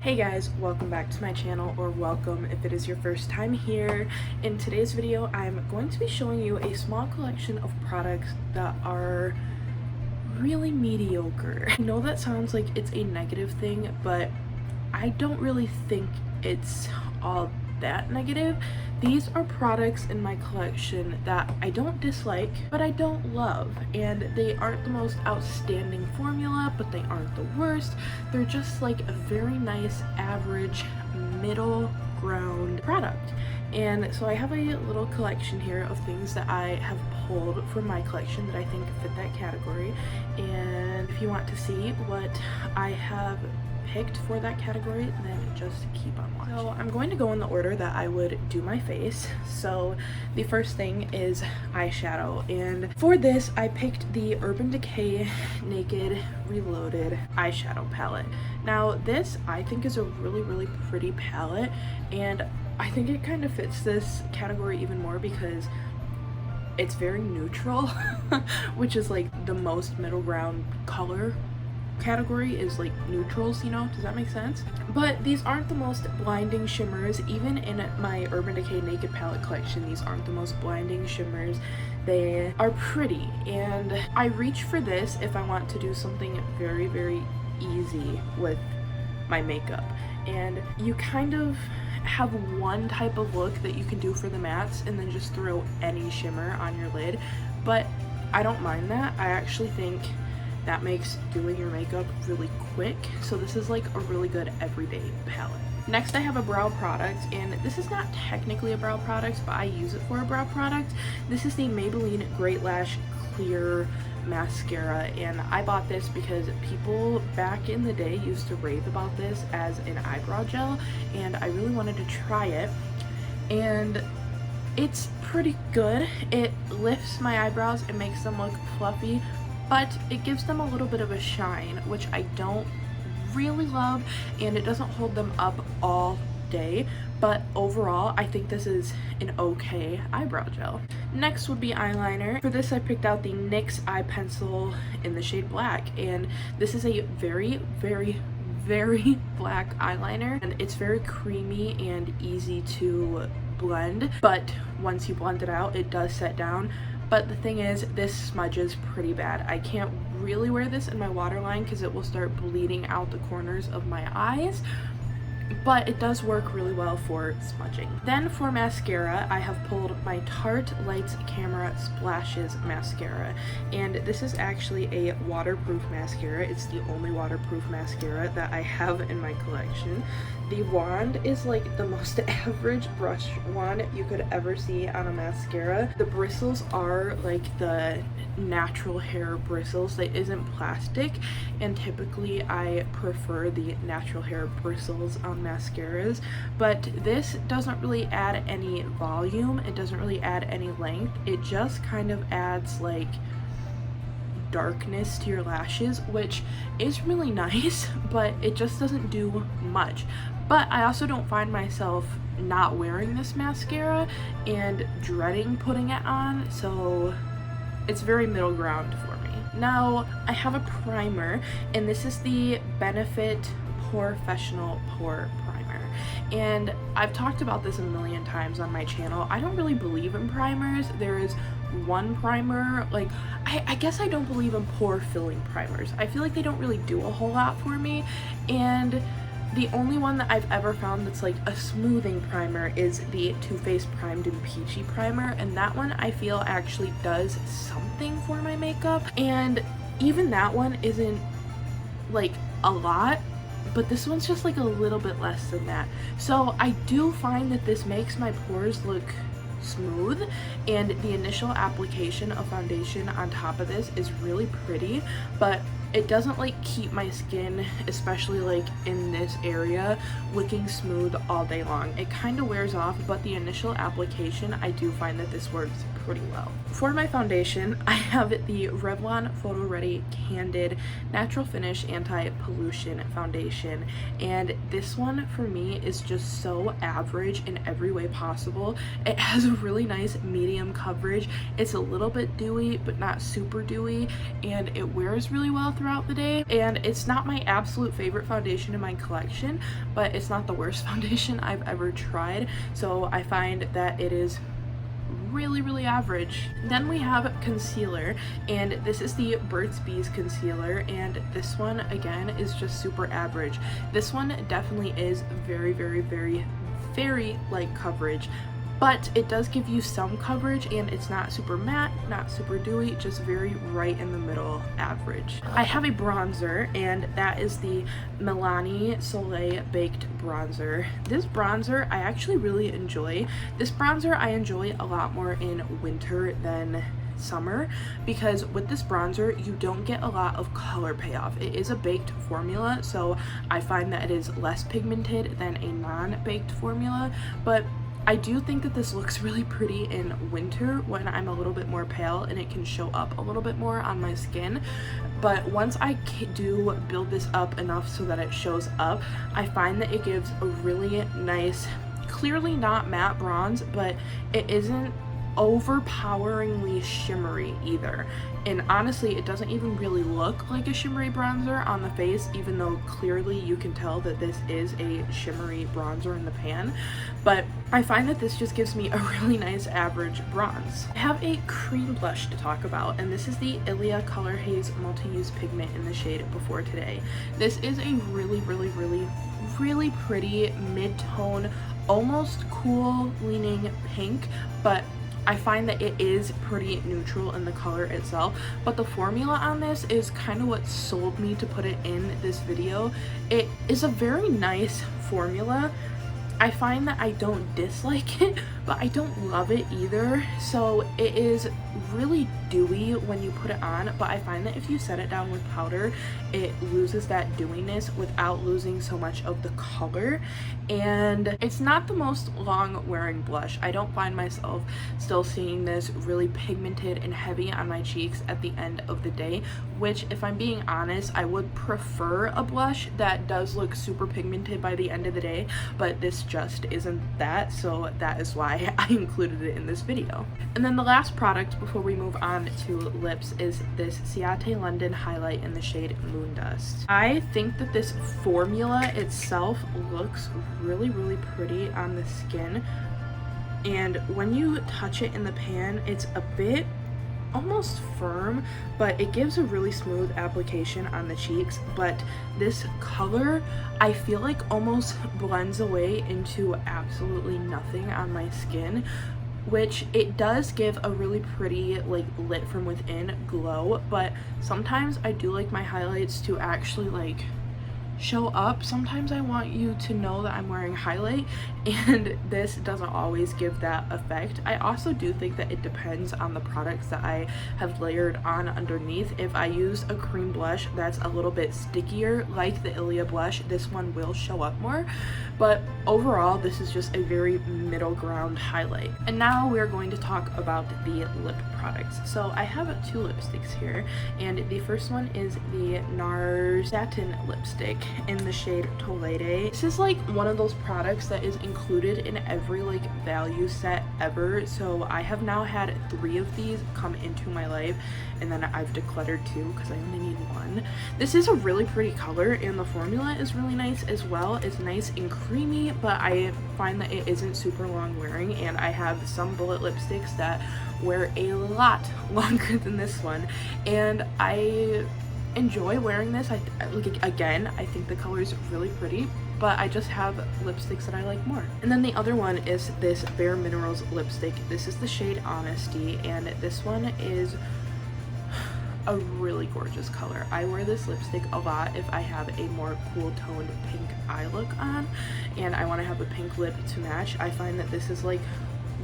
Hey guys, welcome back to my channel, or welcome if it is your first time here. In today's video, I'm going to be showing you a small collection of products that are really mediocre. I know that sounds like it's a negative thing, but I don't really think it's all that negative. These are products in my collection that I don't dislike, but I don't love, and they aren't the most outstanding formula, but they aren't the worst. They're just like a very nice average middle ground product. And so I have a little collection here of things that I have pulled from my collection that I think fit that category. And if you want to see what I have picked for that category, then just keep on watching. So I'm going to go in the order that I would do my face. So the first thing is eyeshadow, and for this I picked the Urban Decay Naked Reloaded eyeshadow palette. Now this I think is a really pretty palette, and I think it kind of fits this category even more because it's very neutral which is like the most middle ground color category is like neutrals, you know, does that make sense? But these aren't the most blinding shimmers. Even in my Urban Decay Naked palette collection, these aren't the most blinding shimmers. They are pretty, and I reach for this if I want to do something very easy with my makeup. And you kind of have one type of look that you can do for the mattes and then just throw any shimmer on your lid, but I don't mind that. I actually think that makes doing your makeup really quick, so this is like a really good everyday palette. Next I have a brow product, and this is not technically a brow product, but I use it for a brow product. This is the Maybelline Great Lash Clear Mascara, and I bought this because people back in the day used to rave about this as an eyebrow gel, and I really wanted to try it, and it's pretty good. It lifts my eyebrows, it makes them look fluffy, but it gives them a little bit of a shine, which I don't really love, and it doesn't hold them up all day, but overall I think this is an okay eyebrow gel. Next would be eyeliner. For this I picked out the NYX eye pencil in the shade black, and this is a very black eyeliner, and it's very creamy and easy to blend, but once you blend it out it does set down. But the thing is, this smudges pretty bad. I can't really wear this in my waterline because it will start bleeding out the corners of my eyes, but it does work really well for smudging. Then for mascara, I have pulled my Tarte Lights Camera Splashes mascara, and this is actually a waterproof mascara. It's the only waterproof mascara that I have in my collection. The wand is like the most average brush wand you could ever see on a mascara. The bristles are like the natural hair bristles. That isn't plastic, and typically I prefer the natural hair bristles on mascaras, but this doesn't really add any volume, it doesn't really add any length, it just kind of adds like darkness to your lashes, which is really nice, but it just doesn't do much. But I also don't find myself not wearing this mascara and dreading putting it on, so it's very middle ground for me. Now I have a primer, and this is the Benefit Porefessional Pore Primer, and I've talked about this a million times on my channel. I don't really believe in primers. There is one primer, like I guess I don't believe in pore filling primers. I feel like they don't really do a whole lot for me, and the only one that I've ever found that's like a smoothing primer is the Too Faced Primed and Peachy primer, and that one I feel actually does something for my makeup, and even that one isn't like a lot, but this one's just like a little bit less than that. So I do find that this makes my pores look smooth, and the initial application of foundation on top of this is really pretty, but it doesn't like keep my skin, especially like in this area, looking smooth all day long. It kind of wears off, but the initial application I do find that this works pretty well. For my foundation, I have the Revlon Photoready Candid Natural Finish Anti-Pollution Foundation, and this one for me is just so average in every way possible. It has a really nice medium coverage. It's a little bit dewy but not super dewy, and it wears really well throughout the day. And it's not my absolute favorite foundation in my collection, but it's not the worst foundation I've ever tried, so I find that it is really average. Then we have concealer, and this is the Burt's Bees concealer, and this one again is just super average. This one definitely is very light coverage, but it does give you some coverage, and it's not super matte, not super dewy, just very right in the middle average. I have a bronzer, and that is the Milani Soleil Baked Bronzer. This bronzer I actually really enjoy. This bronzer I enjoy a lot more in winter than summer, because with this bronzer you don't get a lot of color payoff. It is a baked formula, so I find that it is less pigmented than a non-baked formula, but I do think that this looks really pretty in winter when I'm a little bit more pale and it can show up a little bit more on my skin. But once I do build this up enough so that it shows up, I find that it gives a really nice, clearly not matte bronze, but it isn't overpoweringly shimmery either. And honestly, it doesn't even really look like a shimmery bronzer on the face, even though clearly you can tell that this is a shimmery bronzer in the pan. But I find that this just gives me a really nice average bronze. I have a cream blush to talk about, and this is the Ilia Color Haze Multi-Use Pigment in the shade Before Today. This is a really pretty mid-tone, almost cool leaning pink, but I find that it is pretty neutral in the color itself, but the formula on this is kind of what sold me to put it in this video. It is a very nice formula. I find that I don't dislike it, but I don't love it either. So it is really dewy when you put it on, but I find that if you set it down with powder, it loses that dewiness without losing so much of the color. And it's not the most long wearing blush. I don't find myself still seeing this really pigmented and heavy on my cheeks at the end of the day, which, if I'm being honest, I would prefer a blush that does look super pigmented by the end of the day, but this just isn't that, so that is why I included it in this video. And then the last product before we move on to lips is this Ciate London highlight in the shade Moondust. I think that this formula itself looks really pretty on the skin, and when you touch it in the pan, it's a bit almost firm, but it gives a really smooth application on the cheeks. But this color, I feel like, almost blends away into absolutely nothing on my skin, which it does give a really pretty, like, lit from within glow. But sometimes I do like my highlights to actually, like, show up. Sometimes I want you to know that I'm wearing highlight, and this doesn't always give that effect. I also do think that it depends on the products that I have layered on underneath. If I use a cream blush that's a little bit stickier, like the Ilia blush, this one will show up more. But overall, this is just a very middle ground highlight. And now we're going to talk about the lip products. So I have two lipsticks here, and the first one is the NARS Satin lipstick in the shade Tolede. This is like one of those products that is included in every like value set ever, so I have now had 3 of these come into my life, and then I've decluttered 2 because I only need 1. This is a really pretty color, and the formula is really nice as well. It's nice and creamy, but I find that it isn't super long wearing, and I have some bullet lipsticks that wear a lot longer than this one, and I enjoy wearing this. Again, I think the color is really pretty, but I just have lipsticks that I like more. And then the other one is this Bare Minerals lipstick. This is the shade Honesty, and this one is a really gorgeous color. I wear this lipstick a lot if I have a more cool toned pink eye look on and I want to have a pink lip to match. I find that this is like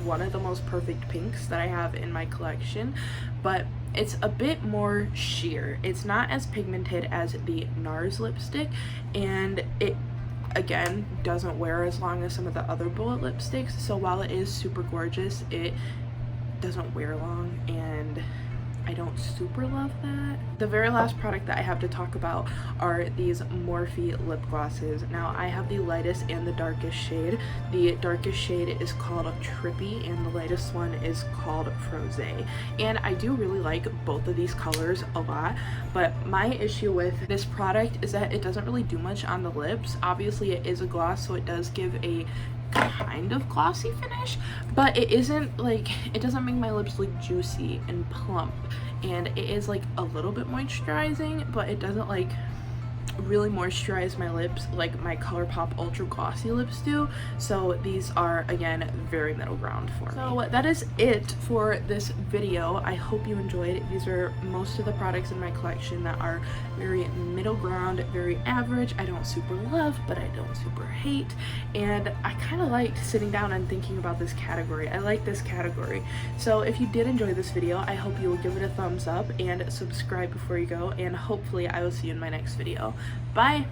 one of the most perfect pinks that I have in my collection, but it's a bit more sheer. It's not as pigmented as the NARS lipstick, and it again doesn't wear as long as some of the other bullet lipsticks, so while it is super gorgeous, it doesn't wear long, and I don't super love that. The very last product that I have to talk about are these Morphe lip glosses. Now I have the lightest and the darkest shade. The darkest shade is called Trippy and the lightest one is called Froze. And I do really like both of these colors a lot, but my issue with this product is that it doesn't really do much on the lips. Obviously it is a gloss, so it does give a kind of glossy finish, but it isn't like, it doesn't make my lips look juicy and plump, and it is like a little bit moisturizing, but it doesn't like really moisturize my lips like my ColourPop Ultra Glossy lips do. So these are, again, very middle ground for me. So that is it for this video. I hope you enjoyed. These are most of the products in my collection that are very middle ground, very average. I don't super love, but I don't super hate, and I kind of liked sitting down and thinking about this category. I like this category. So if you did enjoy this video, I hope you will give it a thumbs up and subscribe before you go, and hopefully I will see you in my next video. Bye!